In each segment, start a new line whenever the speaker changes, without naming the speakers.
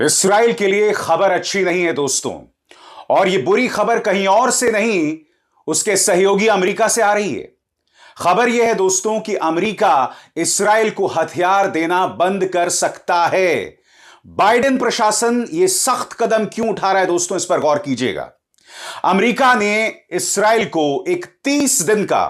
Israel के लिए खबर अच्छी नहीं है दोस्तों, और यह बुरी खबर कहीं और से नहीं, उसके सहयोगी अमेरिका से आ रही है। खबर यह है दोस्तों कि अमेरिका इस्राइल को हथियार देना बंद कर सकता है। बाइडेन प्रशासन यह सख्त कदम क्यों उठा रहा है दोस्तों, इस पर गौर कीजिएगा। अमेरिका ने इस्राइल को एक 30 दिन का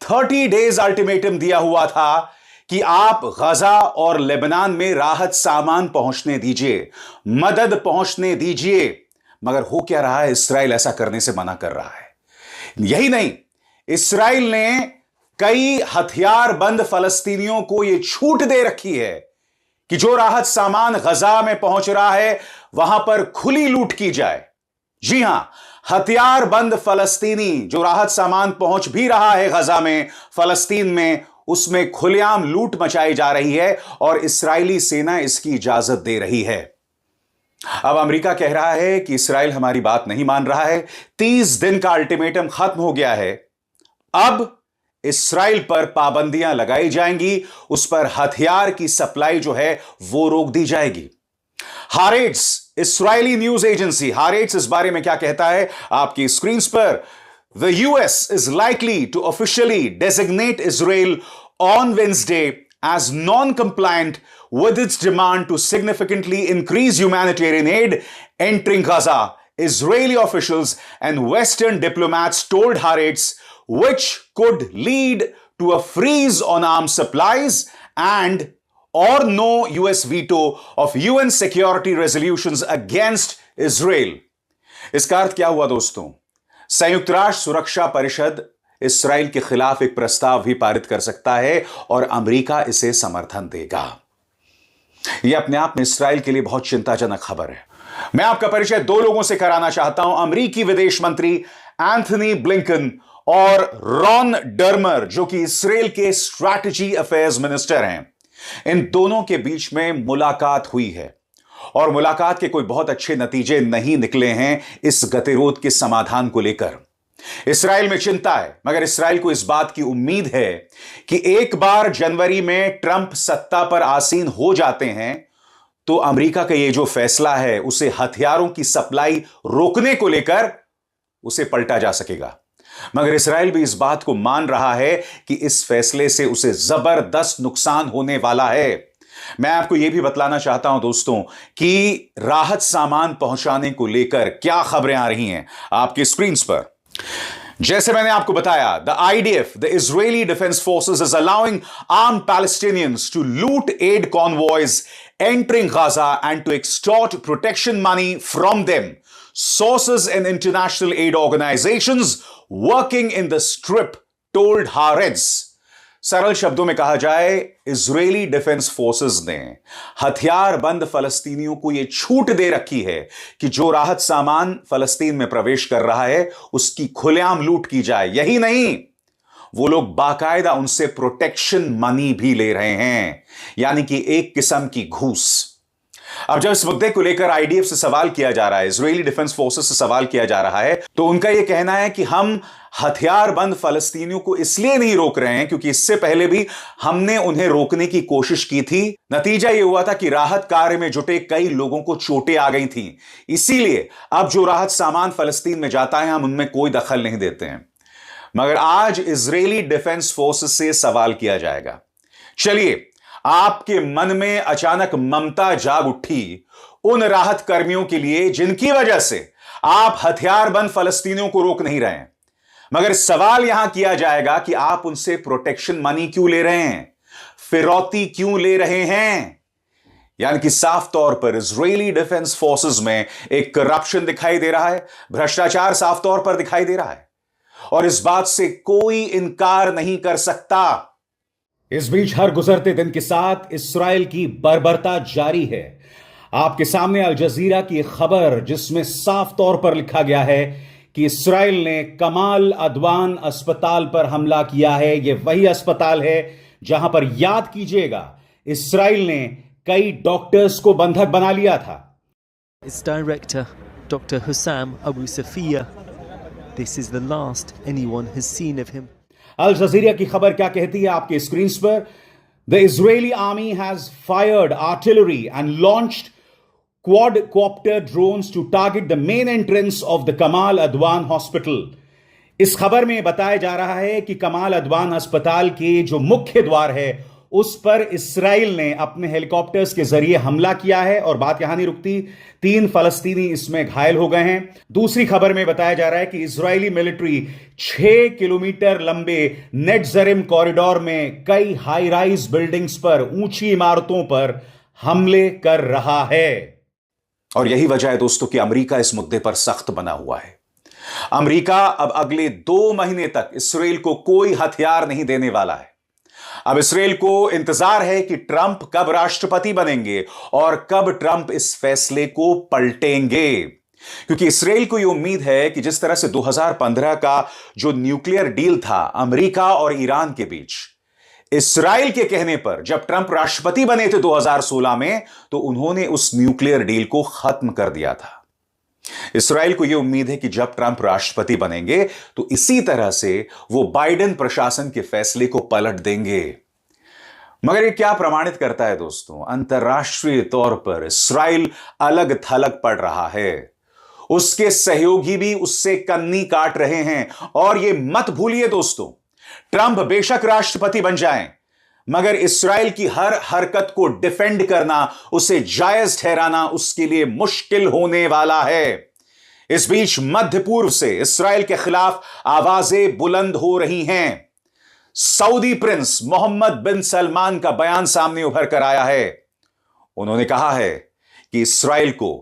30 डेज अल्टीमेटम दिया हुआ था कि आप गजा और लेबनान में राहत सामान पहुंचने दीजिए, मदद पहुंचने दीजिए। मगर हो क्या रहा है, इस्राइल ऐसा करने से मना कर रहा है। यही नहीं, इस्राइल ने कई हथियारबंद फलस्तीनियों को यह छूट दे रखी है कि जो राहत सामान गजा में पहुंच रहा है वहां पर खुली लूट की जाए। जी हां, हथियारबंद फलस्तीनी जो राहत सामान पहुंच भी रहा है गजा में, फलस्तीन में, उसमें खुलेआम लूट मचाई जा रही है और इस्राएली सेना इसकी इजाजत दे रही है। अब अमेरिका कह रहा है कि इस्राइल हमारी बात नहीं मान रहा है, 30 दिन का अल्टीमेटम खत्म हो गया है, अब इस्राइल पर पाबंदियां लगाई जाएंगी, उस पर हथियार की सप्लाई जो है वो रोक दी जाएगी। हारेट्स, इस्राएली न्यूज एजेंसी हारेट्स इस बारे में क्या कहता है आपकी स्क्रीन पर। The US is likely to officially designate Israel on Wednesday as non-compliant with its demand to significantly increase humanitarian aid entering Gaza, Israeli officials and Western diplomats told Haaretz, which could lead to a freeze on arms supplies and or no US veto of UN security resolutions against Israel. इसका अर्थ क्या हुआ दोस्तों? संयुक्त राष्ट्र सुरक्षा परिषद Israel के खिलाफ एक प्रस्ताव भी पारित कर सकता है और अमेरिका इसे समर्थन देगा। यह अपने आप में इस्राइल के लिए बहुत चिंताजनक खबर है। मैं आपका परिचय दो लोगों से कराना चाहता हूं, अमेरिकी विदेश मंत्री एंथनी ब्लिंकन और रॉन डर्मर, जो कि इस्राइल के स्ट्रैटेजी अफेयर्स मिनिस्टर हैं। इन दोनों के बीच में मुलाकात हुई है और मुलाकात के कोई बहुत अच्छे नतीजे नहीं निकले हैं इस गतिरोध के समाधान को लेकर। इस्राइल में चिंता है, मगर इस्राइल को इस बात की उम्मीद है कि एक बार जनवरी में ट्रंप सत्ता पर आसीन हो जाते हैं तो अमेरिका का यह जो फैसला है उसे हथियारों की सप्लाई रोकने को लेकर उसे पलटा जा सकेगा। मगर इस्राइल भी इस बात को मान रहा है कि इस फैसले से उसे जबरदस्त नुकसान होने वाला है। मैं आपको यह भी बतलाना चाहता हूं दोस्तों कि राहत सामान पहुंचाने को लेकर क्या खबरें आ रही हैं आपकी स्क्रीन पर। जैसे मैंने आपको बताया, the IDF, the Israeli defence forces, is allowing armed Palestinians to loot aid convoys entering Gaza and to extort protection money from them. Sources in international aid organizations working in the Strip told Haaretz. सरल शब्दों में कहा जाए, Israeli defence forces ने हथियारबंद फलस्तीनियों को यह छूट दे रखी है कि जो राहत सामान फलस्तीन में प्रवेश कर रहा है उसकी खुलेआम लूट की जाए। यही नहीं, वो लोग बाकायदा उनसे प्रोटेक्शन मनी भी ले रहे हैं, यानी कि एक किस्म की घूस। अब जब इस मुद्दे को लेकर IDF से सवाल किया जा रहा है, इजरायली डिफेंस फोर्सेस से सवाल किया जा रहा है, तो उनका यह कहना है कि हम हथियारबंद फलस्तीनियों को इसलिए नहीं रोक रहे हैं क्योंकि इससे पहले भी हमने उन्हें रोकने की कोशिश की थी। नतीजा यह हुआ था कि राहत कार्य में जुटे कई लोगों को चोटें आ गई थी। इसीलिए अब जो राहत सामान फलस्तीन में जाता है हम उनमें कोई दखल नहीं देते हैं। मगर आज इजरायली डिफेंस फोर्सेस से सवाल किया जाएगा। चलिए, आपके मन में अचानक ममता जाग उठी उन राहत कर्मियों के लिए जिनकी वजह से आप हथियारबंद फलस्तीनियों को रोक नहीं रहे हैं, मगर सवाल यहां किया जाएगा कि आप उनसे प्रोटेक्शन मनी क्यों ले रहे हैं, फिरौती क्यों ले रहे हैं। यानी कि साफ तौर पर इजरायली डिफेंस फोर्सेस में एक करप्शन दिखाई दे रहा है, भ्रष्टाचार साफ तौर पर दिखाई दे रहा है और इस बात से कोई इनकार नहीं कर सकता। इस बीच हर गुजरते दिन के साथ इस्राइल की बर्बरता जारी है। आपके सामने अल जजीरा की खबर, जिसमें साफ तौर पर लिखा गया है कि इस्राइल ने कमाल अदवान अस्पताल पर हमला किया है। यह वही अस्पताल है जहां पर, याद कीजिएगा, इस्राइल ने कई डॉक्टर्स को बंधक बना लिया था।
Its director, Dr. Hussam Abu Safiya. This is the last anyone has seen of him.
अल जजीरा की खबर क्या कहती है आपके स्क्रीन पर। The Israeli army has fired artillery and launched quadcopter drones to target the main entrance of the Kamal Adwan Hospital. इस खबर में बताया जा रहा है कि कमाल अदवान अस्पताल के जो मुख्य द्वार है उस पर इस्राइल ने अपने हेलीकॉप्टर्स के जरिए हमला किया है और बात यहां नहीं रुकती, 3 फलस्तीनी इसमें घायल हो गए हैं। दूसरी खबर में बताया जा रहा है कि इजरायली मिलिट्री 6 किलोमीटर लंबे नेटजरिम कॉरिडोर में कई हाई राइज बिल्डिंग्स पर, ऊंची इमारतों पर हमले कर रहा है। और यही वजह है दोस्तों कि अमेरिका इस मुद्दे पर सख्त बना हुआ है। अमेरिका अब अगले 2 महीने तक इस्राएल को कोई हथियार नहीं देने वाला है। अब इस्राएल को इंतजार है कि ट्रंप कब राष्ट्रपति बनेंगे और कब ट्रंप इस फैसले को पलटेंगे, क्योंकि इस्राएल को यह उम्मीद है कि जिस तरह से 2015 का जो न्यूक्लियर डील था अमेरिका और ईरान के बीच, इस्राएल के कहने पर जब ट्रंप राष्ट्रपति बने थे 2016 में, तो उन्होंने उस न्यूक्लियर डील को खत्म कर दिया था। इस्राएल को यह उम्मीद है कि जब ट्रंप राष्ट्रपति बनेंगे तो इसी तरह से वो बाइडेन प्रशासन के फैसले को पलट देंगे। मगर यह क्या प्रमाणित करता है दोस्तों, अंतर्राष्ट्रीय तौर पर इस्राएल अलग थलग पड़ रहा है, उसके सहयोगी भी उससे कन्नी काट रहे हैं। और यह मत भूलिए दोस्तों, ट्रंप बेशक राष्ट्रपति बन जाएं, मगर इस्राएल की हर हरकत को डिफेंड करना, उसे जायज ठहराना उसके लिए मुश्किल होने वाला है। इस बीच मध्य पूर्व से इस्राएल के खिलाफ आवाजें बुलंद हो रही हैं। सऊदी प्रिंस मोहम्मद बिन सलमान का बयान सामने उभर कर आया है। उन्होंने कहा है कि इस्राएल को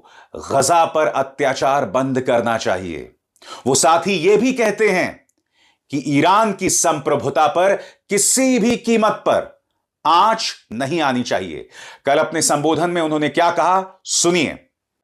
गजा पर अत्याचार बंद करना चाहिए। वो साथ ही यह भी कहते हैं कि ईरान की संप्रभुता पर किसी भी कीमत पर आंच नहीं आनी चाहिए। कल अपने संबोधन में उन्होंने क्या कहा, सुनिए।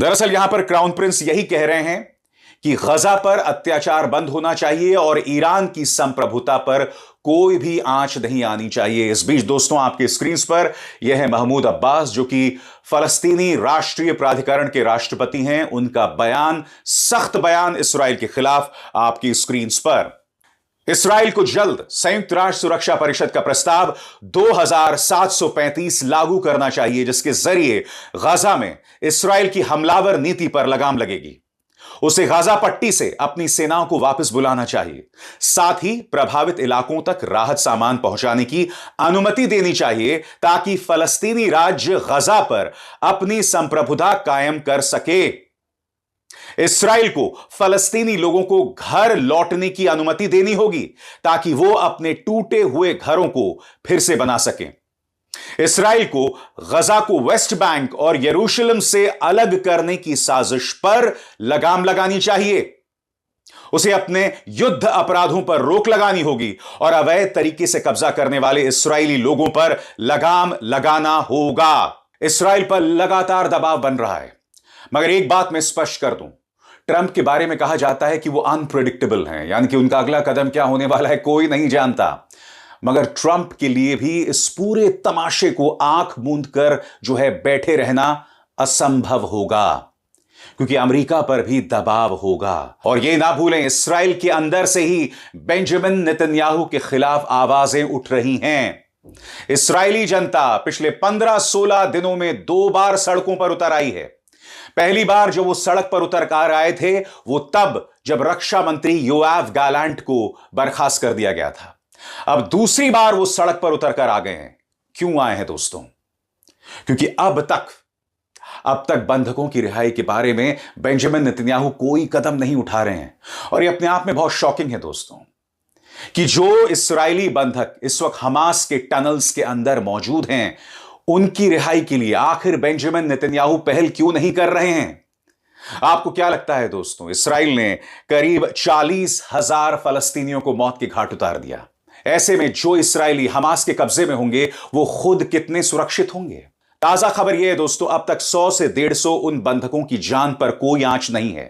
दरअसल यहां पर क्राउन प्रिंस यही कह रहे हैं कि गजा पर अत्याचार बंद होना चाहिए और ईरान की संप्रभुता पर कोई भी आंच नहीं आनी चाहिए। इस बीच दोस्तों आपके स्क्रीन पर यह है महमूद अब्बास, जो कि फलस्तीनी राष्ट्रीय प्राधिकरण के राष्ट्रपति हैं। उनका बयान, सख्त बयान इस्राएल के खिलाफ आपकी स्क्रीन पर। इस्राएल को जल्द संयुक्त राष्ट्र सुरक्षा परिषद का प्रस्ताव 2735 लागू करना चाहिए, जिसके जरिए गजा में इस्राएल की हमलावर नीति पर लगाम लगेगी। उसे गाजा पट्टी से अपनी सेनाओं को वापस बुलाना चाहिए। साथ ही प्रभावित इलाकों तक राहत सामान पहुंचाने की अनुमति देनी चाहिए ताकि फलस्तीनी राज्य गजा पर अपनी संप्रभुता कायम कर सके। इस्राएल को फलस्तीनी लोगों को घर लौटने की अनुमति देनी होगी ताकि वो अपने टूटे हुए घरों को फिर से बना सकें। इस्राएल को गजा को वेस्ट बैंक और यरूशलेम से अलग करने की साजिश पर लगाम लगानी चाहिए। उसे अपने युद्ध अपराधों पर रोक लगानी होगी और अवैध तरीके से कब्जा करने वाले इस्राएली लोगों पर लगाम लगाना होगा। इस्राएल पर लगातार दबाव बन रहा है, मगर एक बात मैं स्पष्ट कर दूं, ट्रंप के बारे में कहा जाता है कि वो अनप्रेडिक्टेबल हैं, यानी कि उनका अगला कदम क्या होने वाला है कोई नहीं जानता। मगर ट्रंप के लिए भी इस पूरे तमाशे को आंख मूंद कर जो है बैठे रहना असंभव होगा, क्योंकि अमेरिका पर भी दबाव होगा। और यह ना भूलें, इस्राएल के अंदर से ही बेंजामिन नेतन्याहू के खिलाफ आवाजें उठ रही हैं। इस्राएली जनता पिछले 15-16 दिनों में 2 बार सड़कों पर उतर आई है। पहली बार जो वो सड़क पर उतर कर आए थे वो तब जब रक्षा मंत्री योआव गालैंट को बर्खास्त कर दिया गया था। अब दूसरी बार वो सड़क पर उतर कर आ गए हैं। क्यों आए हैं दोस्तों? क्योंकि अब तक बंधकों की रिहाई के बारे में बेंजामिन नेतन्याहू कोई कदम नहीं उठा रहे हैं। और ये अपने आप में बहुत शॉकिंग है दोस्तों कि जो इस्राएली बंधक इस वक्त हमास के टनल्स के अंदर मौजूद हैं, उनकी रिहाई के लिए आखिर बेंजामिन नेतन्याहू पहल क्यों नहीं कर रहे हैं? आपको क्या लगता है दोस्तों, इस्राएल ने करीब 40,000 फलस्तीनियों को मौत के घाट उतार दिया। ऐसे में जो इस्राएली हमास के कब्जे में होंगे वो खुद कितने सुरक्षित होंगे? ताजा खबर यह है दोस्तों, अब तक 100 से 150 उन बंधकों की जान पर कोई आंच नहीं है।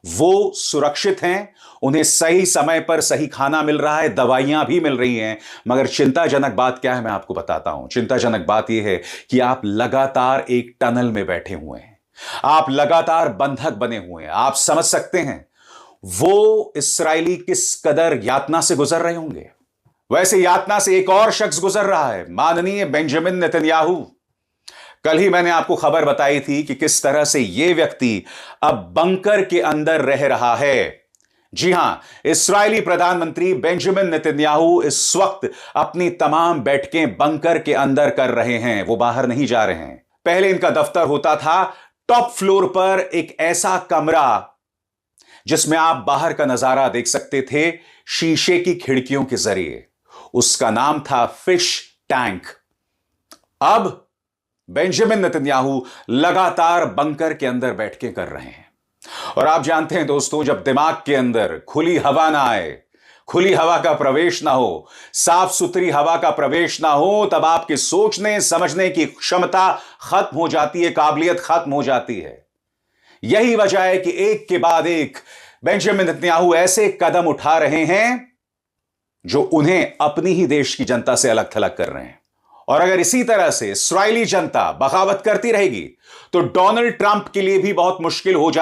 वो सुरक्षित हैं, उन्हें सही समय पर सही खाना मिल रहा है, दवाइयां भी मिल रही हैं। मगर चिंताजनक बात क्या है, मैं आपको बताता हूं। चिंताजनक बात यह है कि आप लगातार एक टनल में बैठे हुए हैं, आप लगातार बंधक बने हुए हैं। आप समझ सकते हैं वो इस्राएली किस कदर यातना से गुजर रहे होंगे। वैसे यातना से एक और शख्स गुजर रहा है, माननीय बेंजामिन नेतन्याहू। कल ही मैंने आपको खबर बताई थी कि किस तरह से यह व्यक्ति अब बंकर के अंदर रह रहा है। जी हां, इस्राएली प्रधानमंत्री बेंजामिन नेतन्याहू इस वक्त अपनी तमाम बैठकें बंकर के अंदर कर रहे हैं, वो बाहर नहीं जा रहे हैं। पहले इनका दफ्तर होता था टॉप फ्लोर पर, एक ऐसा कमरा जिसमें आप बाहर का नजारा देख सकते थे शीशे की खिड़कियों के जरिए। उसका नाम था फिश टैंक। अब बेंजामिन नेतन्याहू लगातार बंकर के अंदर बैठके कर रहे हैं। और आप जानते हैं दोस्तों, जब दिमाग के अंदर खुली हवा ना आए, खुली हवा का प्रवेश ना हो, साफ सुथरी हवा का प्रवेश ना हो, तब आपके सोचने समझने की क्षमता खत्म हो जाती है, काबिलियत खत्म हो जाती है। यही वजह है कि एक के बाद एक बेंजामिन नेतन्याहू ऐसे कदम उठा रहे हैं जो उन्हें अपनी ही देश की जनता से अलग थलग कर रहे हैं। और अगर इसी तरह से इस्राएली जनता बगावत करती रहेगी तो डोनाल्ड ट्रंप के लिए भी बहुत मुश्किल हो जाए।